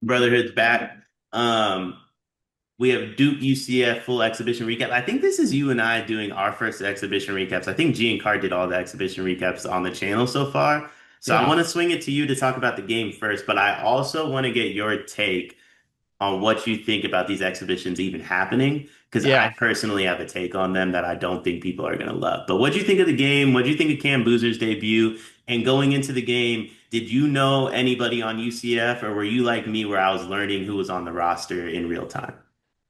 Brotherhood's back. Um, we have Duke UCF full exhibition recap. I think this is you and I doing our first exhibition recaps. I think G and Card did all the exhibition recaps on the channel so far. So I Yeah. want to swing it to you to talk about the game first, but I also want to get your take on what you think about these exhibitions even happening, because I Yeah. personally have a take on them that I don't think people are going to love. But what do you think of the game? What do you think of Cam Boozer's debut? And going into the game, did you know anybody on UCF, or were you like me where I was learning who was on the roster in real time?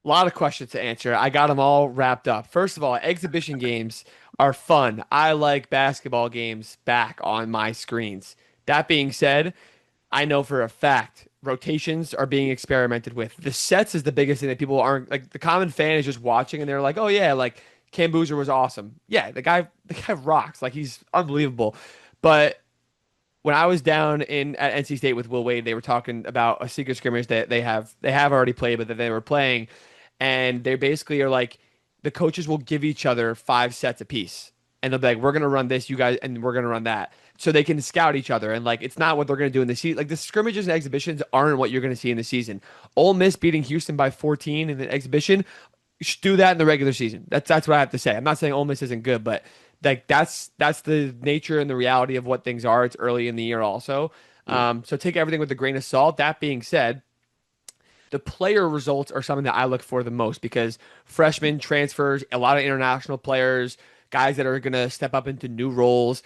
A lot of questions to answer. I got them all wrapped up. First of all, exhibition games are fun. I like basketball games back on my screens. That being said, I know for a fact rotations are being experimented with. The sets is the biggest thing that people aren't like. The common fan is just watching and they're like, "Oh yeah, like Cam Boozer was awesome. Yeah, the guy rocks. Like he's unbelievable." But when I was down in at NC State with Will Wade, they were talking about a secret scrimmage that they have already played, but that they were playing, and they basically are like the coaches will give each other 5 sets apiece, and they'll be like, "We're gonna run this, you guys, and we're gonna run that," so they can scout each other. And like, it's not what they're gonna do in the season. Like the scrimmages and exhibitions aren't what you're gonna see in the season. Ole Miss beating Houston by 14 in the exhibition, you should do that in the regular season. That's what I have to say. I'm not saying Ole Miss isn't good, but like that's the nature and the reality of what things are. It's early in the year also. So take everything with a grain of salt. That being said, the player results are something that I look for the most because freshmen transfers, a lot of international players, guys that are going to step up into new roles,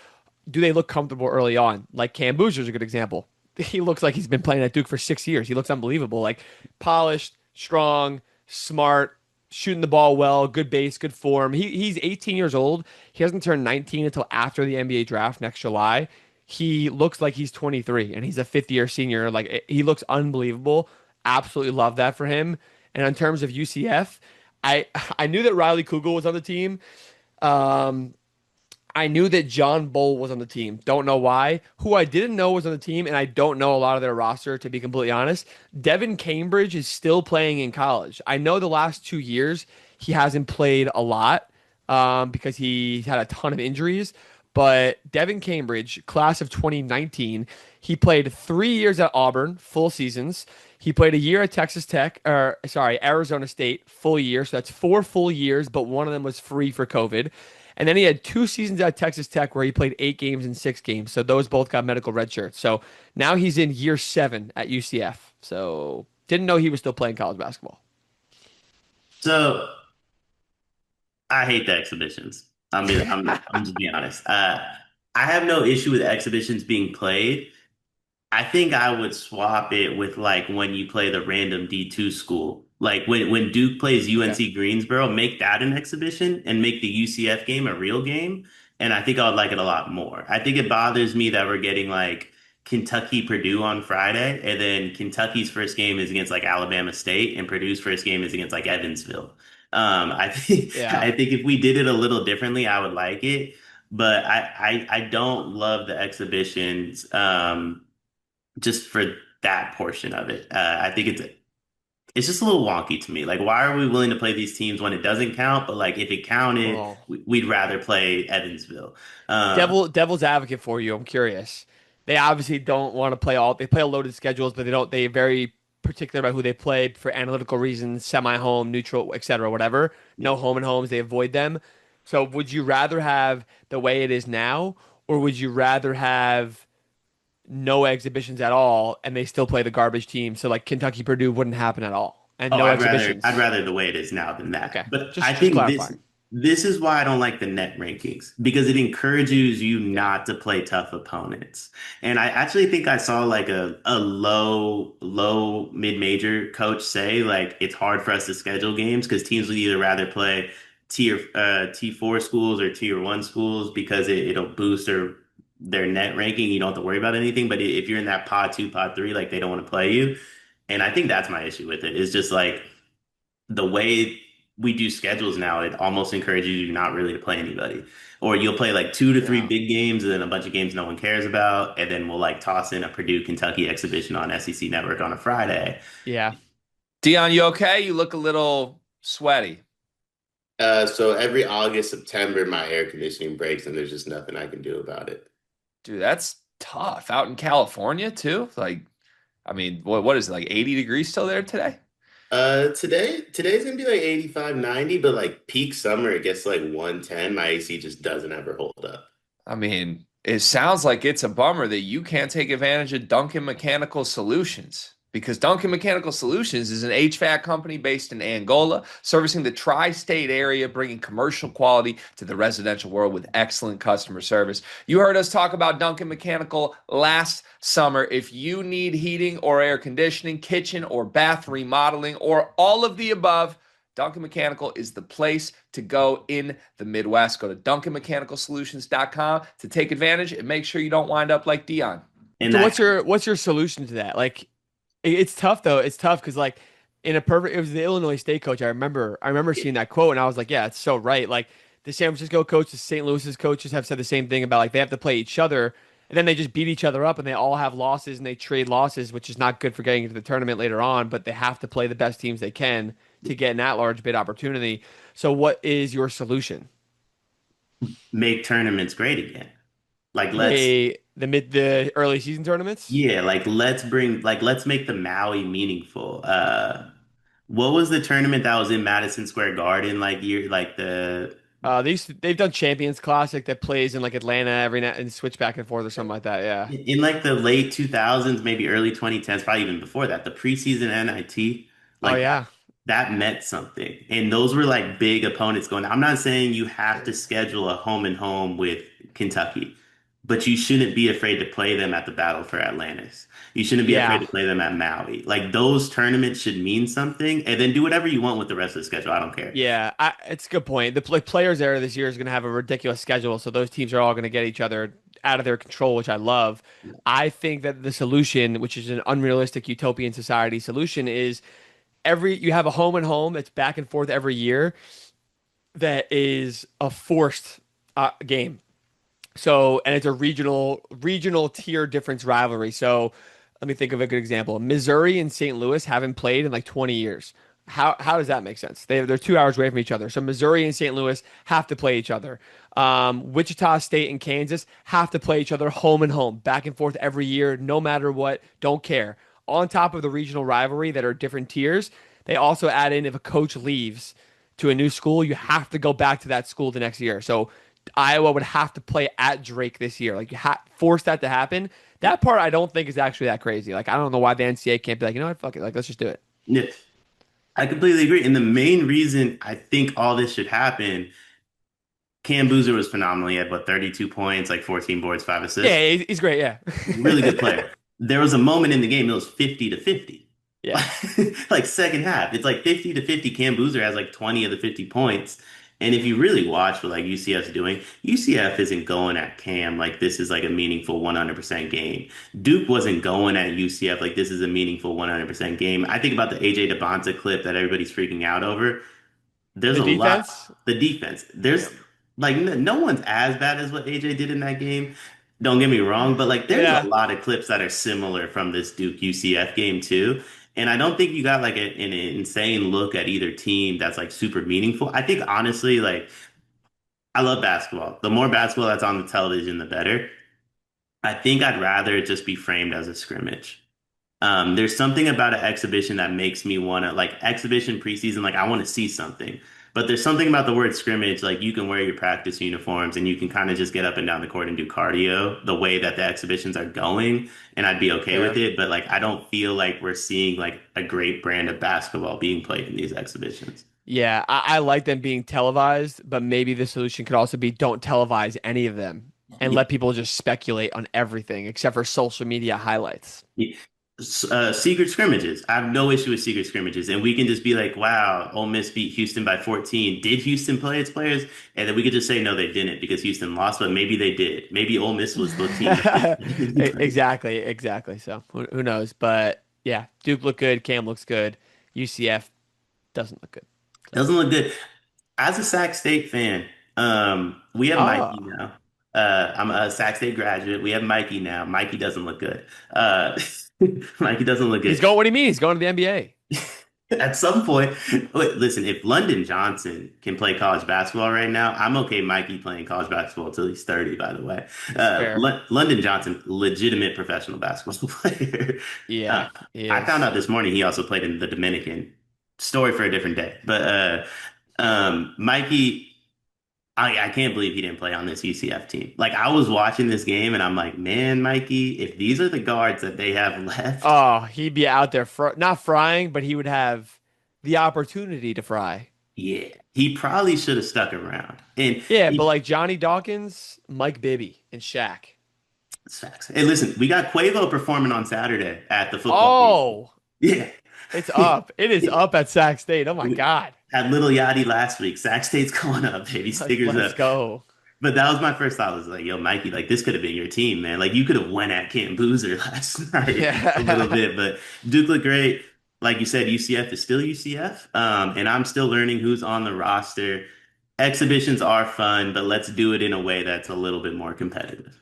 do they look comfortable early on? Like Cam Boozer is a good example. He looks like he's been playing at Duke for 6 years. He looks unbelievable, like polished, strong, smart, shooting the ball well, good base, good form. He's 18 years old. He hasn't turned 19 until after the NBA draft next July. He looks like he's 23 and he's a fifth year senior. Like he looks unbelievable. Absolutely love that for him. And in terms of UCF, I I knew that Riley Kugel was on the team. Um, I knew that John Bull was on the team. Don't know why. Who I didn't know was on the team, and I don't know a lot of their roster, to be completely honest. Devin Cambridge is still playing in college. I know the last 2 years he hasn't played a lot because he had a ton of injuries. But Devin Cambridge, class of 2019, he played 3 years at Auburn, full seasons. He played a year at Texas Tech, or sorry, Arizona State, full year. So that's 4 full years, but one of them was free for COVID. And then he had 2 seasons at Texas Tech where he played 8 games in 6 games. So those both got medical red shirts. So now he's in year 7 at UCF. So didn't know he was still playing college basketball. So I hate the exhibitions. I'm just being honest. I have no issue with exhibitions being played. I think I would swap it with like when you play the random D2 school. Like when Duke plays Okay. UNC Greensboro, make that an exhibition and make the UCF game a real game. And I think I would like it a lot more. I think it bothers me that we're getting like Kentucky Purdue on Friday, and then Kentucky's first game is against like Alabama State, and Purdue's first game is against like Evansville. I think Yeah. I think if we did it a little differently, I would like it. But I don't love the exhibitions. Just for that portion of it. I think it's just a little wonky to me. Like, why are we willing to play these teams when it doesn't count? But like, if it counted, Well, we'd rather play Evansville. Um, devil's advocate for you. I'm curious. They obviously don't want to play all. They play a loaded schedules, but they don't. They very particular about who they play for analytical reasons, semi-home, neutral, etc. Whatever. No home and homes. They avoid them. So, would you rather have the way it is now, or would you rather have no exhibitions at all and they still play the garbage team? So, like Kentucky Purdue wouldn't happen at all, and Oh, no I'd exhibitions. rather the way it is now than that. Okay, But I just think this clarifying. this is why I don't like the net rankings, because it encourages you Yeah. not to play tough opponents. And I actually think I saw like a low mid-major coach say like it's hard for us to schedule games because teams would either rather play T4 schools or tier one schools because it'll boost their net ranking. You don't have to worry about anything. But if you're in that pod two, pod three, like they don't want to play you. And I think that's my issue with it. Is just like the way we do schedules now, it almost encourages you not really to play anybody. Or you'll play like two to three Yeah. big games and then a bunch of games no one cares about. And then we'll like toss in a Purdue Kentucky exhibition on SEC Network on a Friday. Yeah. Dion, you okay? You look a little sweaty. So every August, September, my air conditioning breaks and there's just nothing I can do about it. Dude, that's tough. Out in California too? Like, I mean, what is it, like 80 degrees still there today? Today's gonna be like 85, 90, but like peak summer it gets like 110. My AC just doesn't ever hold up. I mean, it sounds like it's a bummer that you can't take advantage of Duncan Mechanical Solutions because Duncan Mechanical Solutions is an HVAC company based in Angola, servicing the tri-state area, bringing commercial quality to the residential world with excellent customer service. You heard us talk about Duncan Mechanical last summer. If you need heating or air conditioning, kitchen or bath remodeling, or all of the above, Duncan Mechanical is the place to go in the Midwest. Go to DuncanMechanicalSolutions.com to take advantage and make sure you don't wind up like Dion. And So that what's your solution to that? Like it's tough though. It's tough because like in a perfect it was the Illinois State coach. I remember seeing that quote and I was like, yeah, it's so right. Like the San Francisco coach, the St. Louis's coaches have said the same thing about like they have to play each other and then they just beat each other up and they all have losses and they trade losses, which is not good for getting into the tournament later on, but they have to play the best teams they can to get an at-large bid opportunity. So what is your solution? make tournaments great again. Like Play the early season tournaments? let's make the Maui meaningful. What was the tournament that was in Madison Square Garden like year like the They've done Champions Classic that plays in like Atlanta every night and switch back and forth or something like that. Yeah. in like the late 2000s, maybe early 2010s, probably even before that, the preseason NIT, Oh like yeah. that meant something. And those were like big opponents going. I'm not saying you have to schedule a home and home with Kentucky, but you shouldn't be afraid to play them at the Battle for Atlantis. You shouldn't be afraid Yeah. to play them at Maui. Like those tournaments should mean something, and then do whatever you want with the rest of the schedule. I don't care. Yeah. It's a good point. The players era this year is going to have a ridiculous schedule, so those teams are all going to get each other out of their control, which I love. I think that the solution, which is an unrealistic utopian society solution, is every you have a home and home that's back and forth every year that is a forced game. So, and it's a regional tier difference rivalry. So, let me think of a good example. Missouri and St. Louis haven't played in like 20 years. How does that make sense? They're 2 hours away from each other. So Missouri and St. Louis have to play each other. Wichita State and Kansas have to play each other home and home, back and forth every year, no matter what. Don't care. On top of the regional rivalry that are different tiers, they also add in if a coach leaves to a new school, you have to go back to that school the next year. So Iowa would have to play at Drake this year. Like force that to happen. That part I don't think is actually that crazy. Like I don't know why the NCAA can't be like, you know what, fuck it, like let's just do it. Yeah, I completely agree. And the main reason I think all this should happen, Cam Boozer was phenomenal. He had what, 32 points, like 14 boards, 5 assists. Yeah, he's great. Yeah, Really good player. There was a moment in the game, it was 50 to 50. yeah, Like second half. It's like 50 to 50. Cam Boozer has like 20 of the 50 points. And if you really watch what like UCF's doing, UCF isn't going at Cam like this is like a meaningful 100% game. Duke wasn't going at UCF like this is a meaningful 100% game. I think about the AJ DeBonta clip that everybody's freaking out over. There's the a lot. defense. The defense. Yeah, There's like no one's as bad as what AJ did in that game. Don't get me wrong, but like there's a yeah, lot of clips that are similar from this Duke UCF game too. And I don't think you got like an insane look at either team that's like super meaningful. I think honestly, like I love basketball. The more basketball that's on the television, the better. I think I'd rather it just be framed as a scrimmage. There's something about an exhibition that makes me want to like exhibition preseason, like I want to see something. But there's something about the word scrimmage, like you can wear your practice uniforms and you can kind of just get up and down the court and do cardio the way that the exhibitions are going, and I'd be okay yeah. with it. But like I don't feel like we're seeing like a great brand of basketball being played in these exhibitions. Yeah, I like them being televised, but maybe the solution could also be don't televise any of them and let people just speculate on everything except for social media highlights. Yeah. Secret scrimmages. I have no issue with secret scrimmages, and we can just be like, "Wow, Ole Miss beat Houston by 14. Did Houston play its players?" And then we could just say, "No, they didn't because Houston lost." But maybe they did. Maybe Ole Miss was the team that did. Exactly, exactly. So who knows? But yeah, Duke looked good. Cam looks good. UCF doesn't look good. So. Doesn't look good. As a Sac State fan, we have Mikey Oh, now. I'm a Sac State graduate. We have Mikey now. Mikey doesn't look good. Mikey doesn't look he's good. going. What do you mean? He's going to the NBA. At some point, wait, listen, if London Johnson can play college basketball right now, I'm okay Mikey playing college basketball until he's 30, by the way. That's fair. London Johnson, legitimate professional basketball player. Uh, Yeah, he I found is. out this morning he also played in the Dominican. Story for a different day. But Mikey, I can't believe he didn't play on this UCF team. Like I was watching this game and I'm like, man, Mikey, if these are the guards that they have left, Oh, he'd be out there not frying, but he would have the opportunity to fry. yeah, he probably should have stuck around. And Yeah, but he, like Johnny Dawkins, Mike Bibby, and Shaq. it's facts. Hey, listen, we got Quavo performing on Saturday at the football game. Oh, Yeah. it's up. It is up at Sac State. Oh my We God. had Little Yachty last week. Sac State's going up, baby. Stickers Let's up. go. But that was my first thought was like, yo, Mikey, like this could have been your team, man. Like you could have went at Camp Boozer last night a little Yeah. bit, but Duke looked great. Like you said, UCF is still UCF. And I'm still learning who's on the roster. Exhibitions are fun, but let's do it in a way that's a little bit more competitive.